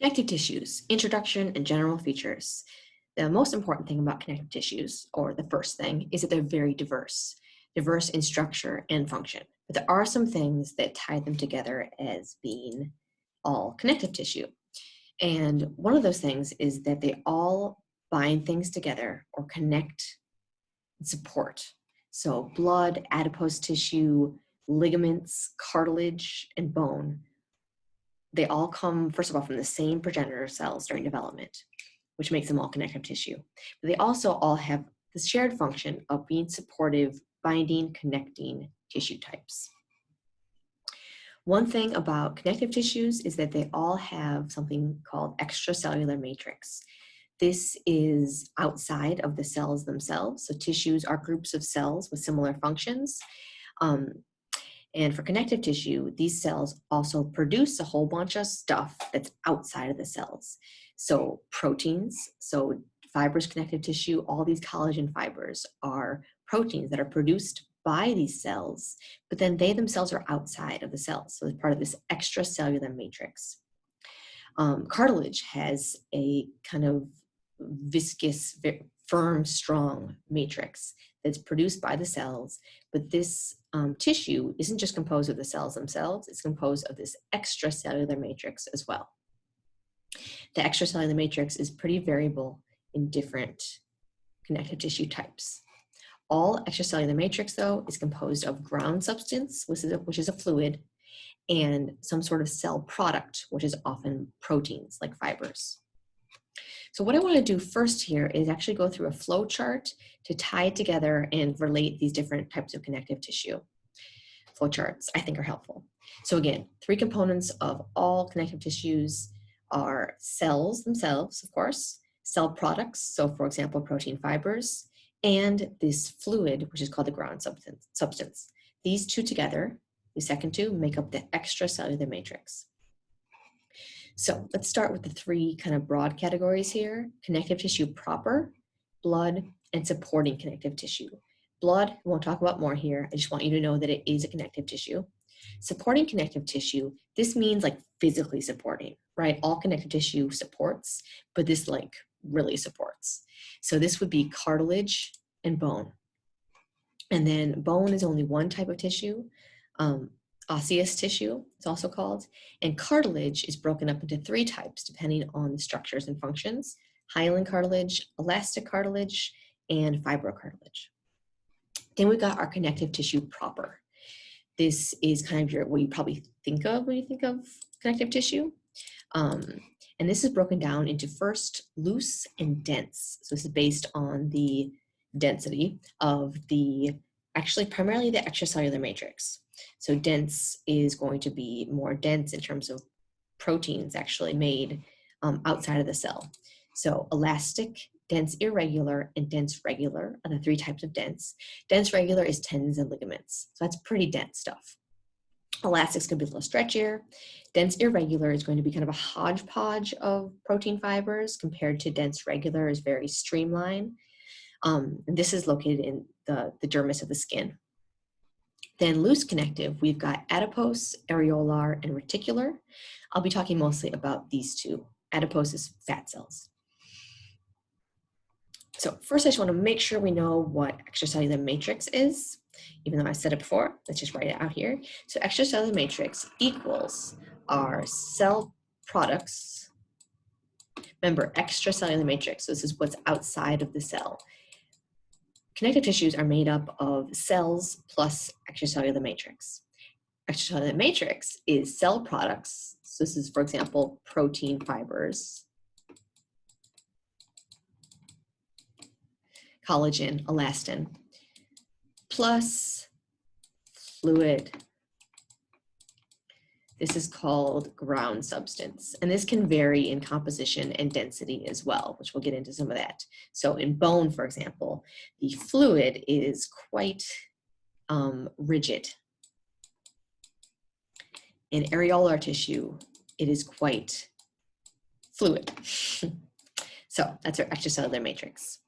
Connective tissues, introduction and general features. The most important thing about connective tissues, or the first thing, is that they're very diverse in structure and function. But there are some things that tie them together as being all connective tissue. And one of those things is that they all bind things together or connect and support. So blood, adipose tissue, ligaments, cartilage, and bone, they all come, first of all, from the same progenitor cells during development, which makes them all connective tissue. But they also all have the shared function of being supportive, binding, connecting tissue types. One thing about connective tissues is that they all have something called extracellular matrix. This is outside of the cells themselves. So tissues are groups of cells with similar functions. And for connective tissue, these cells also produce a whole bunch of stuff that's outside of the cells. So proteins, so fibrous connective tissue, all these collagen fibers are proteins that are produced by these cells, but then they themselves are outside of the cells. So it's part of this extracellular matrix. Cartilage has a kind of viscous, firm, strong matrix that's produced by the cells, but this tissue isn't just composed of the cells themselves, it's composed of this extracellular matrix as well. The extracellular matrix is pretty variable in different connective tissue types. All extracellular matrix, though, is composed of ground substance, which is a fluid, and some sort of cell product, which is often proteins like fibers. So what I want to do first here is actually go through a flow chart to tie together and relate these different types of connective tissue. Flow charts, I think, are helpful. So again, three components of all connective tissues are cells themselves, of course, cell products, so for example, protein fibers, and this fluid, which is called the ground substance. These two together, the second two, make up the extracellular matrix. So let's start with the three kind of broad categories here: connective tissue proper, blood, and supporting connective tissue. Blood, we won't talk about more here. I just want you to know that it is a connective tissue. Supporting connective tissue, this means like physically supporting, right? All connective tissue supports, but this like really supports. So this would be cartilage and bone. And then bone is only one type of tissue. Osseous tissue, it's also called, and cartilage is broken up into three types depending on the structures and functions: hyaline cartilage, elastic cartilage, and fibrocartilage. Then we've got our connective tissue proper. This is kind of what you probably think of when you think of connective tissue. And this is broken down into first loose and dense. So this is based on the density of primarily the extracellular matrix. So dense is going to be more dense in terms of proteins actually made outside of the cell. So elastic, dense irregular, and dense regular are the three types of dense. Dense regular is tendons and ligaments. So that's pretty dense stuff. Elastic's going to be a little stretchier. Dense irregular is going to be kind of a hodgepodge of protein fibers, compared to dense regular is very streamlined. And this is located in the dermis of the skin. Then loose connective, we've got adipose, areolar, and reticular. I'll be talking mostly about these two. Adipose is fat cells. So first I just want to make sure we know what extracellular matrix is, even though I said it before. Let's just write it out here. So extracellular matrix equals our cell products. Remember, extracellular matrix, so this is what's outside of the cell. Connective tissues are made up of cells plus extracellular matrix. Extracellular matrix is cell products. So this is, for example, protein fibers, collagen, elastin, plus fluid. This is called ground substance, and this can vary in composition and density as well, which we'll get into some of that. So in bone, for example, the fluid is quite rigid. In areolar tissue, it is quite fluid. So that's our extracellular matrix.